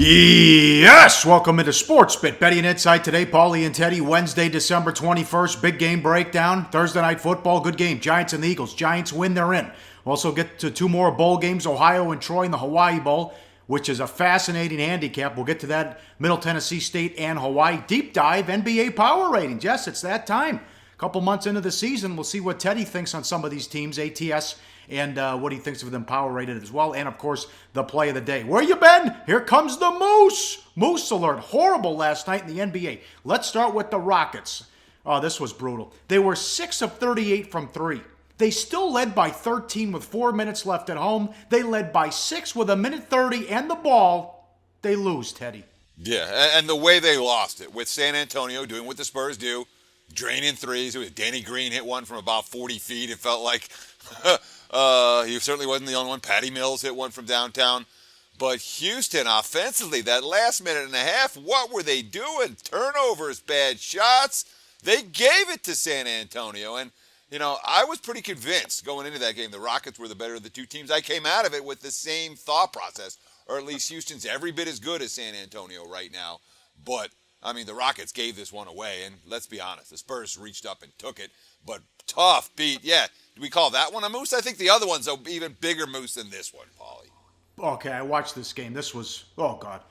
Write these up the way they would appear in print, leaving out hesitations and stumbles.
Yes! Welcome into Sports Bit. Betty and Insight today. Paulie and Teddy. Wednesday, December 21st. Big game breakdown. Thursday night football. Good game. Giants and the Eagles. Giants win. They're in. We'll also get to two more bowl games. Ohio and Troy in the Hawaii Bowl, which is a fascinating handicap. We'll get to that. Middle Tennessee State and Hawaii. Deep dive NBA power ratings. Yes, it's that time. A couple months into the season. We'll see what Teddy thinks on some of these teams. ATS and what he thinks of them power rated as well. And, of course, the play of the day. Where you been? Here comes the Moose. Moose alert. Horrible last night in the NBA. Let's start with the Rockets. Oh, this was brutal. They were 6 of 38 from 3. They still led by 13 with 4 minutes left at home. They led by 6 with 1:30 and the ball. They lose, Teddy. Yeah, and the way they lost it, with San Antonio doing what the Spurs do, draining threes. Danny Green hit one from about 40 feet. It felt like... he certainly wasn't the only one. Patty Mills hit one from downtown. But Houston, offensively, that last minute and a half, what were they doing? Turnovers, bad shots. They gave it to San Antonio. And, I was pretty convinced going into that game the Rockets were the better of the two teams. I came out of it with the same thought process, or at least Houston's every bit as good as San Antonio right now. But, the Rockets gave this one away. And let's be honest, the Spurs reached up and took it. But tough beat. Yeah, do we call that one a moose? I think the other one's an even bigger moose than this one, Paulie. Okay, I watched this game. This was, oh, God.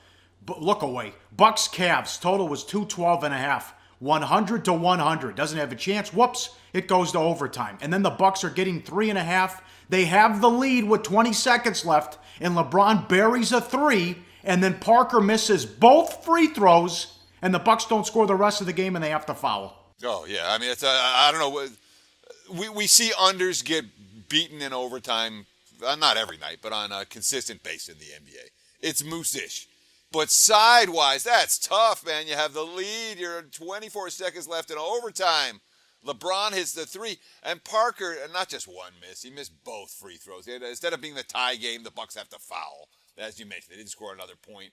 Look away. Bucks Cavs. Total was 212.5. 100 to 100. Doesn't have a chance. Whoops. It goes to overtime. And then the Bucks are getting 3.5. They have the lead with 20 seconds left. And LeBron buries a 3. And then Parker misses both free throws. And the Bucks don't score the rest of the game and they have to foul. Oh, yeah. It's I don't know. We see unders get beaten in overtime, not every night, but on a consistent basis in the NBA. It's moose-ish. But sidewise, that's tough, man. You have the lead. You're 24 seconds left in overtime. LeBron hits the 3. And Parker, not just one miss, he missed both free throws. Instead of being the tie game, the Bucks have to foul. As you mentioned, they didn't score another point.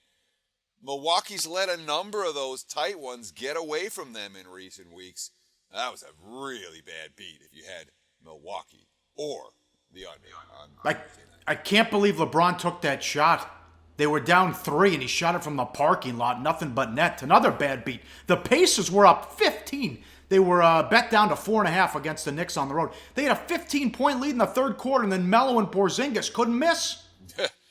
Milwaukee's let a number of those tight ones get away from them in recent weeks. That was a really bad beat if you had Milwaukee or the under. I can't believe LeBron took that shot. They were down 3 and he shot it from the parking lot. Nothing but net. Another bad beat. The Pacers were up 15. They were bet down to 4.5 against the Knicks on the road. They had a 15-point lead in the third quarter, and then Melo and Porzingis couldn't miss.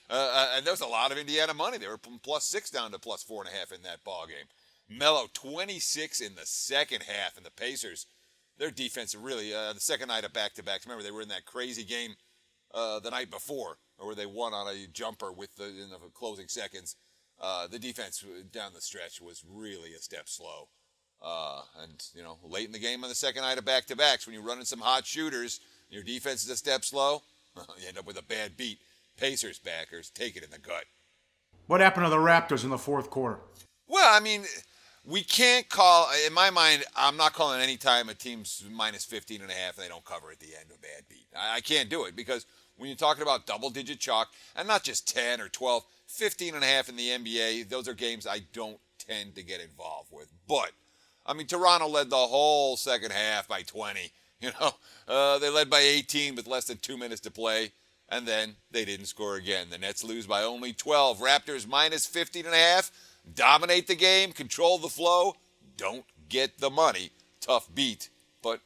And there was a lot of Indiana money. They were from +6 down to +4.5 in that ball game. Melo, 26 in the second half, and the Pacers, their defense really, the second night of back-to-backs. Remember, they were in that crazy game the night before, where they won on a jumper in the closing seconds. The defense down the stretch was really a step slow. And late in the game on the second night of back-to-backs, when you're running some hot shooters, your defense is a step slow, you end up with a bad beat. Pacers backers take it in the gut. What happened to the Raptors in the fourth quarter? Well, we can't call, in my mind, I'm not calling any time a team's minus 15.5 and they don't cover at the end a bad beat. I can't do it because when you're talking about double-digit chalk, and not just 10 or 12, 15.5 in the NBA, those are games I don't tend to get involved with. But, Toronto led the whole second half by 20. They led by 18 with less than 2 minutes to play. And then they didn't score again. The Nets lose by only 12. Raptors minus 15.5. Dominate the game. Control the flow. Don't get the money. Tough beat. But,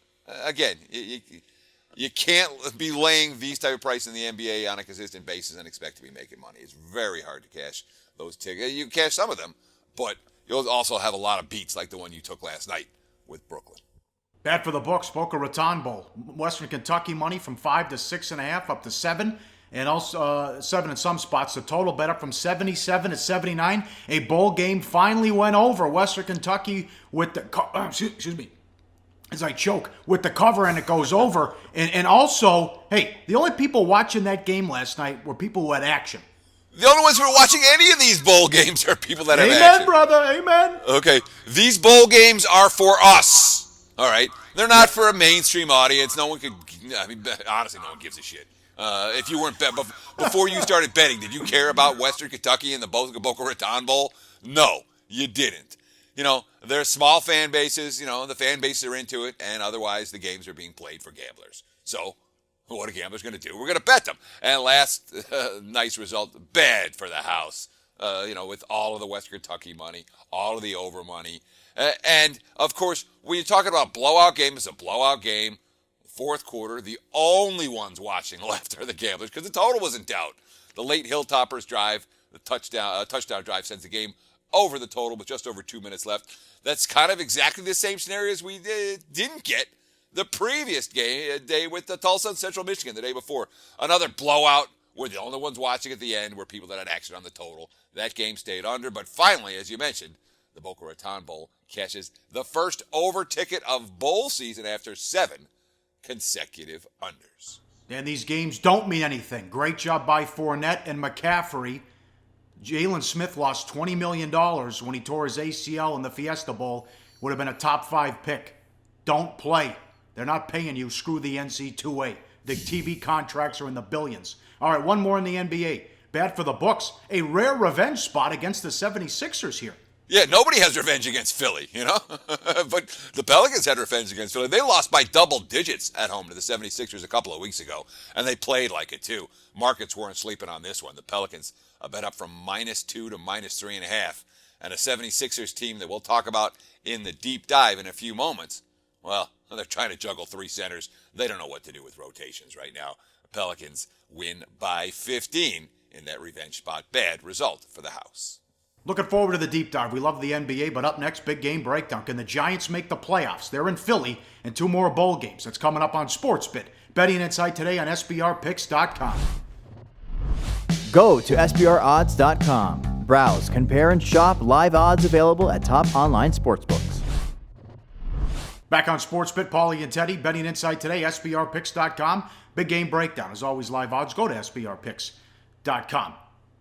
again, you can't be laying these type of prices in the NBA on a consistent basis and expect to be making money. It's very hard to cash those tickets. You can cash some of them, but you'll also have a lot of beats like the one you took last night with Brooklyn. Bad for the books. Boca Raton Bowl. Western Kentucky money from 5 to 6.5 up to 7. And also 7 in some spots. The total bet up from 77 to 79. A bowl game finally went over. Western Kentucky with the... excuse me. As I choke. With the cover and it goes over. And also, hey, the only people watching that game last night were people who had action. The only ones who are watching any of these bowl games are people that have action. Amen, brother. Amen. Okay. These bowl games are for us. All right, they're not for a mainstream audience. No one could. Honestly, no one gives a shit. If you weren't before you started betting, did you care about Western Kentucky and the Boca Raton Bowl? No, you didn't. They're small fan bases. The fan bases are into it, and otherwise the games are being played for gamblers. So what are gamblers going to do? We're going to bet them. And last night's result, bad for the house. with all of the West Kentucky money, all of the over money. And, of course, when you're talking about blowout game, it's a blowout game. Fourth quarter, the only ones watching left are the gamblers because the total was in doubt. The late Hilltoppers drive, the touchdown drive sends the game over the total with just over 2 minutes left. That's kind of exactly the same scenario as we didn't get the previous day with the Tulsa and Central Michigan the day before. Another blowout. We're the only ones watching at the end were people that had action on the total. That game stayed under, but finally, as you mentioned, the Boca Raton Bowl cashes the first over ticket of bowl season after 7 consecutive unders. And these games don't mean anything. Great job by Fournette and McCaffrey. Jalen Smith lost $20 million when he tore his ACL in the Fiesta Bowl. Would have been a top 5 pick. Don't play. They're not paying you. Screw the NC2A. The TV contracts are in the billions. All right, one more in the NBA. Bad for the Bucks. A rare revenge spot against the 76ers here. Yeah, nobody has revenge against Philly, but the Pelicans had revenge against Philly. They lost by double digits at home to the 76ers a couple of weeks ago, and they played like it too. Markets weren't sleeping on this one. The Pelicans bet up from -2 to -3.5, and a 76ers team that we'll talk about in the deep dive in a few moments. Well, they're trying to juggle 3 centers. They don't know what to do with rotations right now. The Pelicans win by 15 in that revenge spot. Bad result for the house. Looking forward to the deep dive. We love the NBA, but up next, big game breakdown. Can the Giants make the playoffs? They're in Philly, and 2 more bowl games. That's coming up on SportsBit. Betting Insight today on SBRPicks.com. Go to SBROdds.com. Browse, compare, and shop live odds available at top online sportsbooks. Back on SportsBit, Paulie and Teddy. Betting Insight today, SBRPicks.com. Big game breakdown. As always, live odds. Go to SBRPicks.com.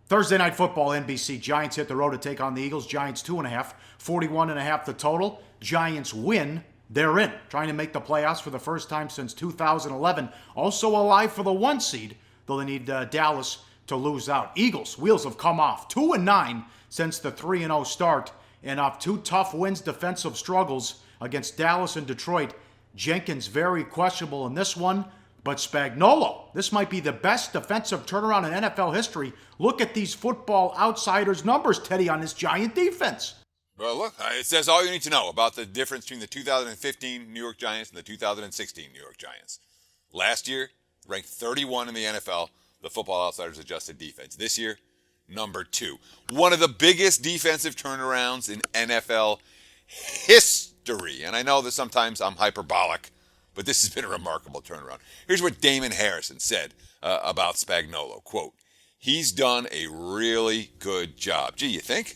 Thursday Night Football, NBC. Giants hit the road to take on the Eagles. Giants 2.5, 41.5 the total. Giants win. They're in. Trying to make the playoffs for the first time since 2011. Also alive for the 1 seed, though they need Dallas to lose out. Eagles, wheels have come off. 2-9 since the 3-0 start. And off 2 tough wins, defensive struggles against Dallas and Detroit. Jenkins very questionable in this one. But Spagnuolo, this might be the best defensive turnaround in NFL history. Look at these Football Outsiders numbers, Teddy, on this Giant defense. Well, look, it says all you need to know about the difference between the 2015 New York Giants and the 2016 New York Giants. Last year, ranked 31 in the NFL, the Football Outsiders adjusted defense. This year, number 2. One of the biggest defensive turnarounds in NFL history. And I know that sometimes I'm hyperbolic, but this has been a remarkable turnaround. Here's what Damon Harrison said about Spagnuolo. Quote, "He's done a really good job." Gee, you think?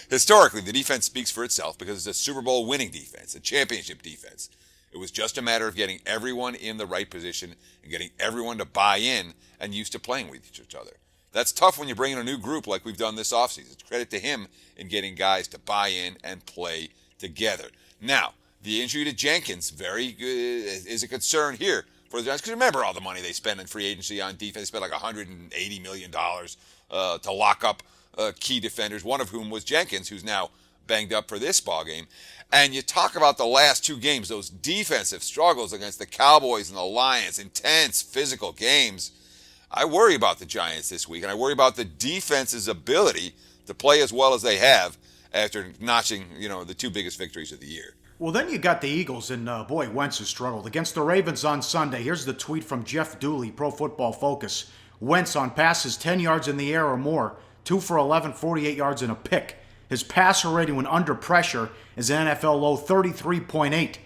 Historically, the defense speaks for itself because it's a Super Bowl winning defense, a championship defense. It was just a matter of getting everyone in the right position and getting everyone to buy in and used to playing with each other. That's tough when you bring in a new group like we've done this offseason. It's credit to him in getting guys to buy in and play together. Now, the injury to Jenkins very good, is a concern here for the Giants. Because remember all the money they spend in free agency on defense. They spent like $180 million to lock up key defenders, one of whom was Jenkins, who's now banged up for this ball game. And you talk about the last 2 games, those defensive struggles against the Cowboys and the Lions, intense physical games. I worry about the Giants this week, and I worry about the defense's ability to play as well as they have after notching, the 2 biggest victories of the year. Well, then you got the Eagles, and boy, Wentz has struggled. Against the Ravens on Sunday, here's the tweet from Jeff Dooley, Pro Football Focus. Wentz on passes 10 yards in the air or more, 2 for 11, 48 yards and a pick. His passer rating when under pressure is an NFL low 33.8.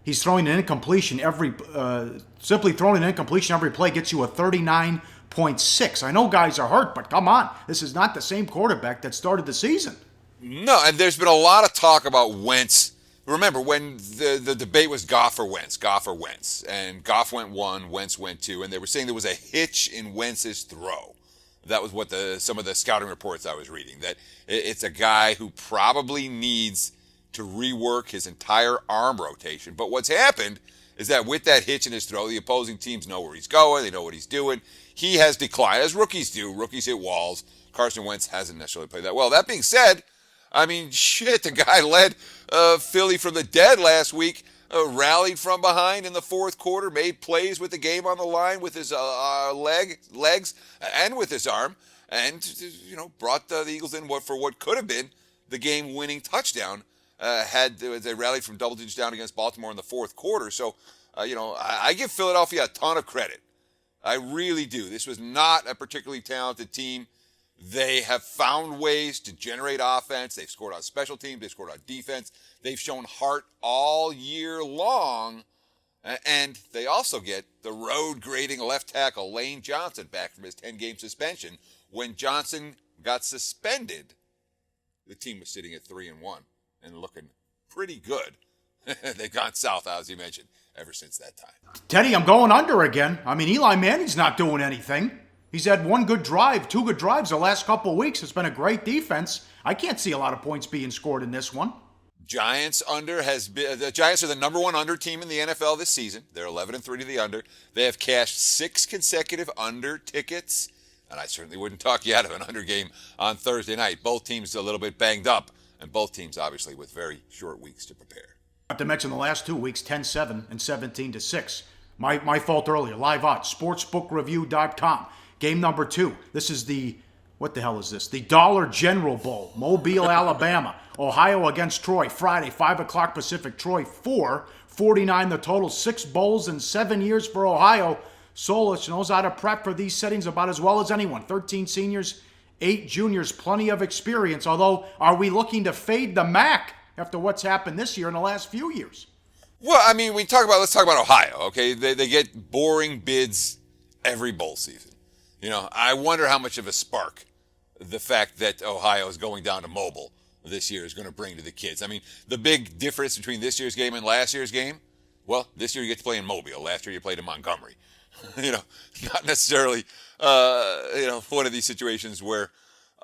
He's throwing an incompletion simply throwing an incompletion every play gets you a 39.6. I know guys are hurt, but come on. This is not the same quarterback that started the season. No, and there's been a lot of talk about Wentz. Remember, when the debate was Goff or Wentz, and Goff went 1, Wentz went 2, and they were saying there was a hitch in Wentz's throw. That was what some of the scouting reports I was reading, that it's a guy who probably needs to rework his entire arm rotation. But what's happened is that with that hitch in his throw, the opposing teams know where he's going, they know what he's doing. He has declined, as rookies do. Rookies hit walls. Carson Wentz hasn't necessarily played that well. That being said, the guy led Philly from the dead last week, rallied from behind in the fourth quarter, made plays with the game on the line with his legs and with his arm. and brought the Eagles in for what could have been the game-winning touchdown. Had they rallied from double digits down against Baltimore in the fourth quarter. So, I give Philadelphia a ton of credit. I really do. This was not a particularly talented team. They have found ways to generate offense. They've scored on special teams. They've scored on defense. They've shown heart all year long. And they also get the road-grading left tackle Lane Johnson back from his 10-game suspension. When Johnson got suspended, the team was sitting at 3-1 and looking pretty good. They've gone south, as you mentioned, ever since that time. Teddy, I'm going under again. I mean, Eli Manning's not doing anything. He's had one good drive, two good drives the last couple of weeks. It's been a great defense. I can't see a lot of points being scored in this one. Giants under the Giants are the number one under team in the NFL this season. They're 11-3 to the under. They have cashed 6 consecutive under tickets, and I certainly wouldn't talk you out of an under game on Thursday night. Both teams a little bit banged up, and both teams obviously with very short weeks to prepare. Not to mention the last 2 weeks, 10-7 and 17-6. My fault earlier. Live odds, sportsbookreview.com. Game number 2. This is what the hell is this? The Dollar General Bowl, Mobile, Alabama. Ohio against Troy, Friday, 5 o'clock Pacific. Troy 4-49 the total. 6 bowls in 7 years for Ohio. Solich knows how to prep for these settings about as well as anyone. 13 seniors, 8 juniors, plenty of experience. Although, are we looking to fade the MAC after what's happened this year in the last few years? Well, I mean, let's talk about Ohio, okay? They get boring bids every bowl season. I wonder how much of a spark the fact that Ohio is going down to Mobile this year is going to bring to the kids. I mean, the big difference between this year's game and last year's game, well, this year you get to play in Mobile. Last year you played in Montgomery. Not necessarily, one of these situations where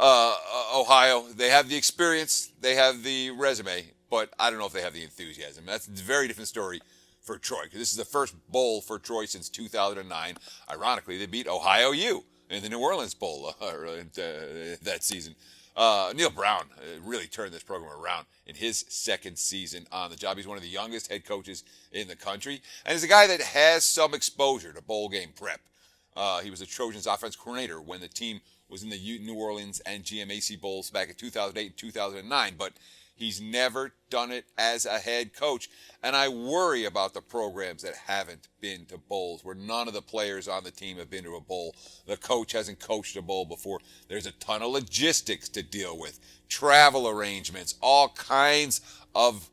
Ohio, they have the experience, they have the resume, but I don't know if they have the enthusiasm. That's a very different story for Troy, because this is the first bowl for Troy since 2009. Ironically, they beat Ohio U in the New Orleans Bowl that season. Neil Brown really turned this program around in his second season on the job. He's one of the youngest head coaches in the country, and he's a guy that has some exposure to bowl game prep. He was the Trojans offense coordinator when the team was in the New Orleans and GMAC Bowls back in 2008 and 2009, but he's never done it as a head coach. And I worry about the programs that haven't been to bowls, where none of the players on the team have been to a bowl. The coach hasn't coached a bowl before. There's a ton of logistics to deal with, travel arrangements, all kinds of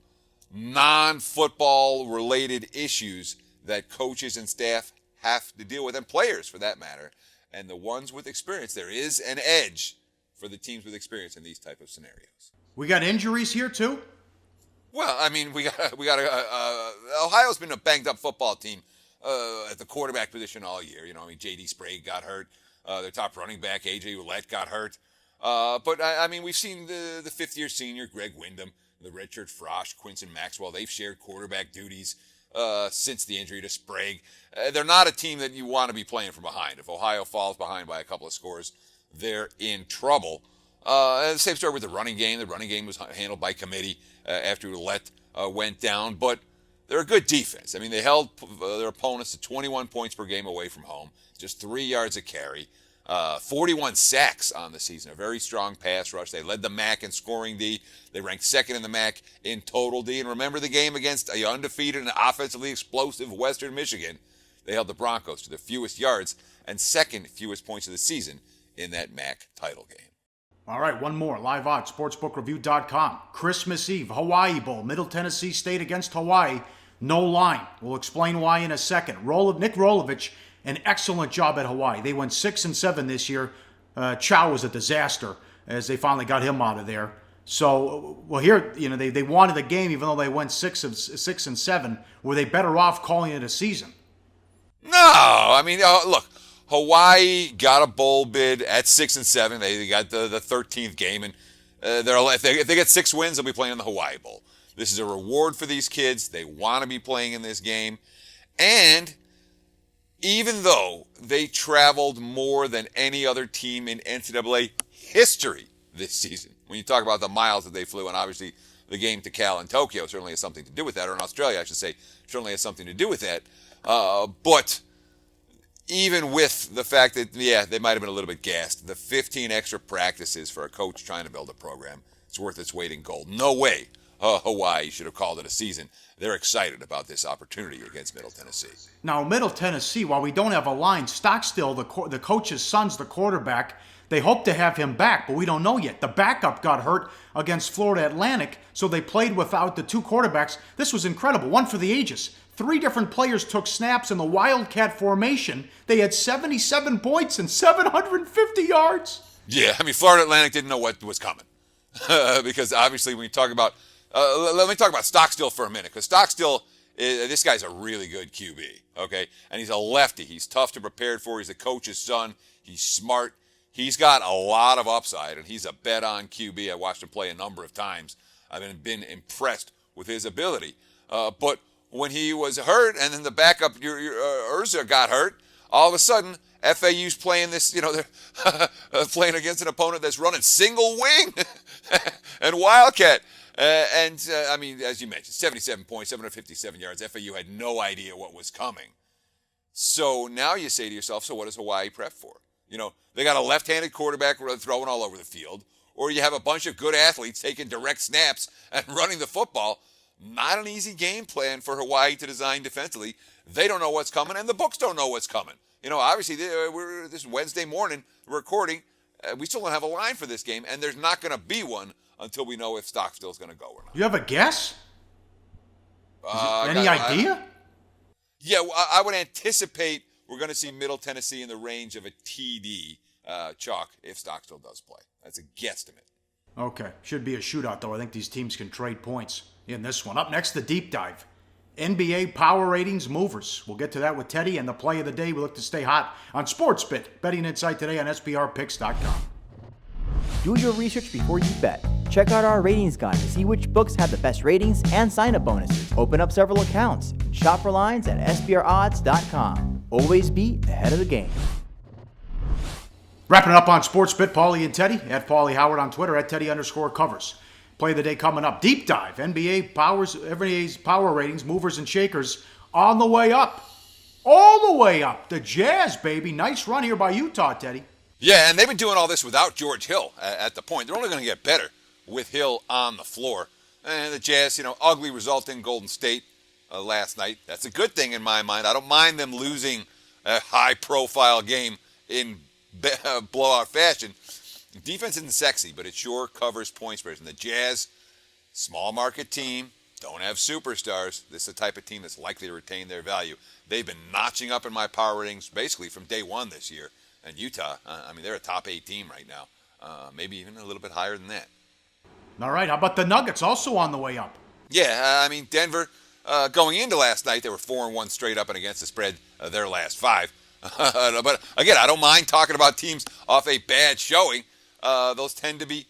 non-football related issues that coaches and staff have to deal with, and players for that matter. And the ones with experience, there is an edge for the teams with experience in these type of scenarios. We got injuries here too? Well, I mean, Ohio's been a banged-up football team at the quarterback position all year. J.D. Sprague got hurt. Their top running back, A.J. Ouellette, got hurt. But we've seen the fifth-year senior, Greg Windham, the redshirt Frosch, Quinton Maxwell. They've shared quarterback duties since the injury to Sprague. They're not a team that you want to be playing from behind. If Ohio falls behind by a couple of scores, they're in trouble. And the same story with the running game. The running game was handled by committee after Ouellette went down. But they're a good defense. I mean, they held their opponents to 21 points per game away from home, just 3 yards a carry, 41 sacks on the season, a very strong pass rush. They led the MAC in scoring D. They ranked second in the MAC in total D. And remember the game against a undefeated and offensively explosive Western Michigan. They held the Broncos to their fewest yards and second fewest points of the season in that MAC title game. All right, one more. Live odds, sportsbookreview.com. Christmas Eve, Hawaii Bowl, Middle Tennessee State against Hawaii. No line. We'll explain why in a second. Nick Rolovich, an excellent job at Hawaii. They went 6-7 this year. Chow was a disaster as they finally got him out of there. So, well, here, they wanted the game even though they went 6-7. Were they better off calling it a season? No, I mean, look. Hawaii got a bowl bid at 6-7. They got the 13th game, and if they get 6 wins, they'll be playing in the Hawaii Bowl. This is a reward for these kids. They want to be playing in this game, and even though they traveled more than any other team in NCAA history this season, when you talk about the miles that they flew, and obviously the game to Cal and Tokyo certainly has something to do with that, or in Australia, I should say, certainly has something to do with that. But even with the fact that, yeah, they might have been a little bit gassed, the 15 extra practices for a coach trying to build a program, it's worth its weight in gold. No way Hawaii should have called it a season. They're excited about this opportunity against Middle Tennessee. Now, Middle Tennessee, while we don't have a line, Stockstill, the coach's son's the quarterback. They hope to have him back, but we don't know yet. The backup got hurt against Florida Atlantic, so they played without the two quarterbacks. This was incredible. One for the ages. 3 different players took snaps in the Wildcat formation. They had 77 points and 750 yards. Yeah, I mean, Florida Atlantic didn't know what was coming. Because obviously when you talk about, let me talk about Stockstill for a minute, because Stockstill, this guy's a really good QB, okay? And he's a lefty. He's tough to prepare for. He's a coach's son. He's smart. He's got a lot of upside, and he's a bet-on QB. I watched him play a number of times. I've been impressed with his ability. But when he was hurt, and then the backup, Urza, got hurt, all of a sudden, FAU's playing this, they're playing against an opponent that's running single wing and Wildcat. I mean, as you mentioned, 77 points, 757 yards. FAU had no idea what was coming. So now you say to yourself, so what does Hawaii prep for? They got a left-handed quarterback throwing all over the field, or you have a bunch of good athletes taking direct snaps and running the football. Not an easy game plan for Hawaii to design defensively. They don't know what's coming, and the books don't know what's coming. Obviously, we're this Wednesday morning recording. We still don't have a line for this game, and there's not going to be one until we know if Stockstill's going to go or not. You have a guess? Any idea? Yeah, I would anticipate we're going to see Middle Tennessee in the range of a TD chalk if Stockstill does play. That's a guesstimate. Okay. Should be a shootout, though. I think these teams can trade points in this one. Up next, the deep dive. NBA Power Ratings Movers. We'll get to that with Teddy, and the play of the day we look to stay hot on SportsBit. Betting Insight today on SBRPicks.com. Do your research before you bet. Check out our ratings guide to see which books have the best ratings and sign-up bonuses. Open up several accounts and shop for lines at SBRodds.com. Always be ahead of the game. Wrapping it up on SportsBit, Paulie and Teddy. At Paulie Howard on Twitter, at Teddy_covers. Play of the day coming up. Deep dive. NBA's power ratings, movers and shakers on the way up. All the way up. The Jazz, baby. Nice run here by Utah, Teddy. Yeah, and they've been doing all this without George Hill at the point. They're only going to get better with Hill on the floor. And the Jazz, ugly result in Golden State last night. That's a good thing in my mind. I don't mind them losing a high-profile game in blowout fashion. Defense isn't sexy, but it sure covers point spreads. And the Jazz, small market team, don't have superstars. This is the type of team that's likely to retain their value. They've been notching up in my power ratings basically from day one this year. And Utah, they're a top 8 team right now. Maybe even a little bit higher than that. All right, how about the Nuggets also on the way up? Yeah, Denver, going into last night, they were 4-1 straight up and against the spread their last 5. But again, I don't mind talking about teams off a bad showing. Those tend to be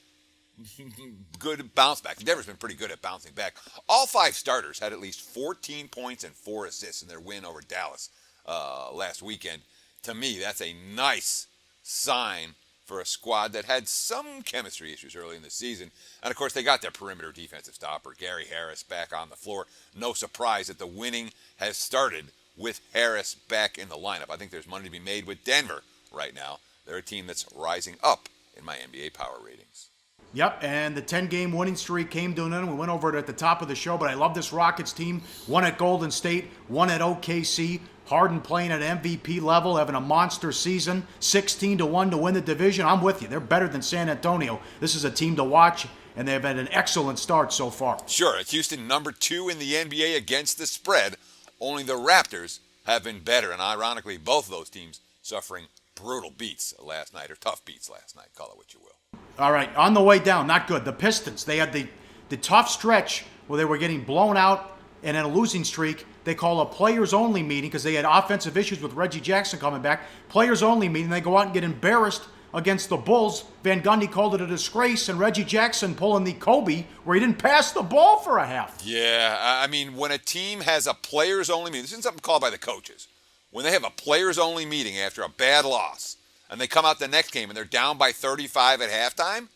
good bounce back. Denver's been pretty good at bouncing back. All 5 starters had at least 14 points and 4 assists in their win over Dallas last weekend. To me, that's a nice sign for a squad that had some chemistry issues early in the season. And, of course, they got their perimeter defensive stopper, Gary Harris, back on the floor. No surprise that the winning has started with Harris back in the lineup. I think there's money to be made with Denver right now. They're a team that's rising up in my NBA power ratings. Yep, and the 10-game winning streak came to an end. We went over it at the top of the show, but I love this Rockets team. One at Golden State, one at OKC. Harden playing at MVP level, having a monster season. 16-1 to win the division. I'm with you. They're better than San Antonio. This is a team to watch, and they've had an excellent start so far. Sure, it's Houston number 2 in the NBA against the spread. Only the Raptors have been better, and ironically, both of those teams suffering brutal beats last night, or tough beats last night, call it what you will. All right, on the way down, not good. The Pistons, they had the tough stretch where they were getting blown out and in a losing streak. They call a players-only meeting because they had offensive issues with Reggie Jackson coming back. Players-only meeting. They go out and get embarrassed against the Bulls. Van Gundy called it a disgrace, and Reggie Jackson pulling the Kobe where he didn't pass the ball for a half. Yeah, when a team has a players-only meeting, this isn't something called by the coaches. When they have a players-only meeting after a bad loss, and they come out the next game and they're down by 35 at halftime,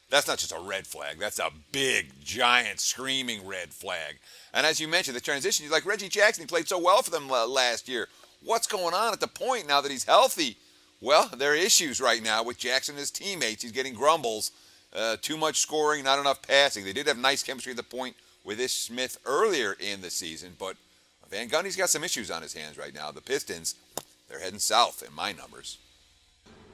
that's not just a red flag. That's a big, giant, screaming red flag. And as you mentioned, the transition, like Reggie Jackson, he played so well for them last year. what's going on at the point now that he's healthy? Well, there are issues right now with Jackson and his teammates. He's getting grumbles. Too much scoring, not enough passing. They did have nice chemistry at the point with Ish Smith earlier in the season, but Van Gundy's got some issues on his hands right now. The Pistons, they're heading south in my numbers.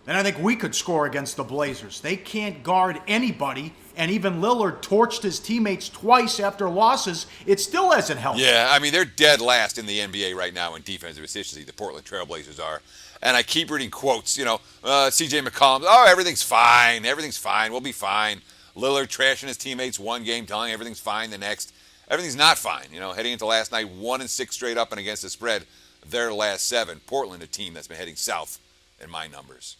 And I think we could score against the Blazers. They can't guard anybody, and even Lillard torched his teammates twice after losses. It still hasn't helped. Yeah, I mean, they're dead last in the NBA right now in defensive efficiency, the Portland Trail Blazers are. And I keep reading quotes, C.J. McCollum, everything's fine, we'll be fine. Lillard trashing his teammates one game, telling everything's fine the next. Everything's not fine. Heading into last night, 1-6 straight up and against the spread, their last 7. Portland, a team that's been heading south in my numbers.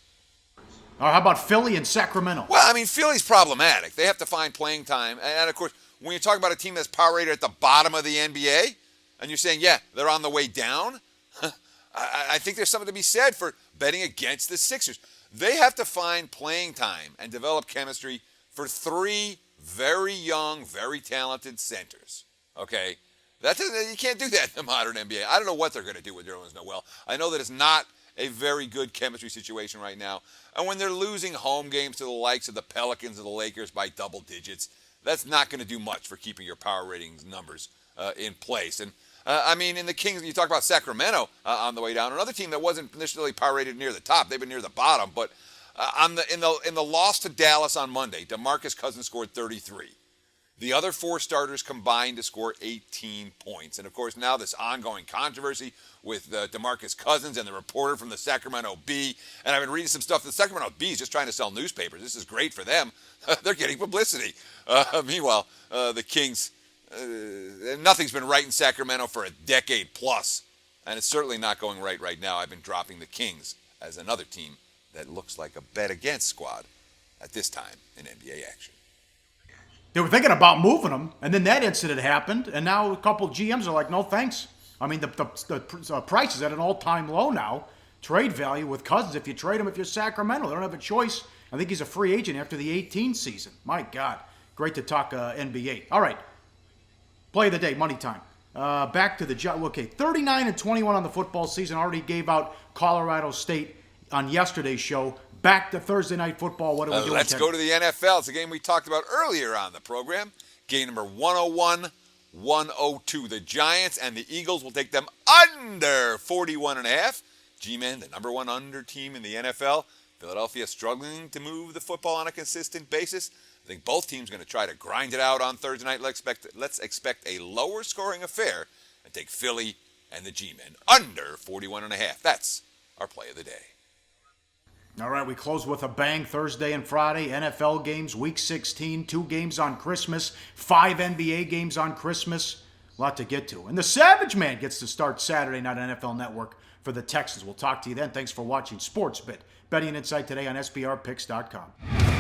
Or how about Philly and Sacramento? Well, I mean, Philly's problematic. They have to find playing time. And, of course, when you're talking about a team that's power rated at the bottom of the NBA, and you're saying, yeah, they're on the way down, I think there's something to be said for betting against the Sixers. They have to find playing time and develop chemistry for 3 very young, very talented centers. Okay? You can't do that in the modern NBA. I don't know what they're going to do with Nerlens Noel. I know that it's not a very good chemistry situation right now. And when they're losing home games to the likes of the Pelicans or the Lakers by double digits, that's not going to do much for keeping your power ratings numbers in place. And in the Kings, you talk about Sacramento on the way down. Another team that wasn't initially power rated near the top. They've been near the bottom. But in the loss to Dallas on Monday, DeMarcus Cousins scored 33. The other 4 starters combined to score 18 points. And, of course, now this ongoing controversy with DeMarcus Cousins and the reporter from the Sacramento Bee. And I've been reading some stuff. The Sacramento Bee is just trying to sell newspapers. This is great for them. They're getting publicity. Meanwhile, the Kings, nothing's been right in Sacramento for a decade plus. And it's certainly not going right now. I've been dropping the Kings as another team that looks like a bet against squad at this time in NBA action. They were thinking about moving him, and then that incident happened, and now a couple GMs are like, no thanks. I mean, the price is at an all-time low now. Trade value with Cousins, if you trade him, if you're Sacramento, they don't have a choice. I think he's a free agent after the 18 season. My God. Great to talk NBA. All right. Play of the day, money time. Back to the okay, 39-21 on the football season. Already gave out Colorado State on yesterday's show. Back to Thursday Night Football. What are we doing? Let's go to the NFL. It's a game we talked about earlier on the program. Game number 101-102. The Giants and the Eagles will take them under 41.5. G-Men, the number 1 under team in the NFL. Philadelphia struggling to move the football on a consistent basis. I think both teams are going to try to grind it out on Thursday night. Let's expect a lower scoring affair and take Philly and the G-Men under 41.5. That's our play of the day. All right, we close with a bang Thursday and Friday. NFL games, Week 16, 2 games on Christmas, 5 NBA games on Christmas. A lot to get to. And the Savage Man gets to start Saturday night on NFL Network for the Texans. We'll talk to you then. Thanks for watching SportsBit. Betting Insight today on SBRPicks.com.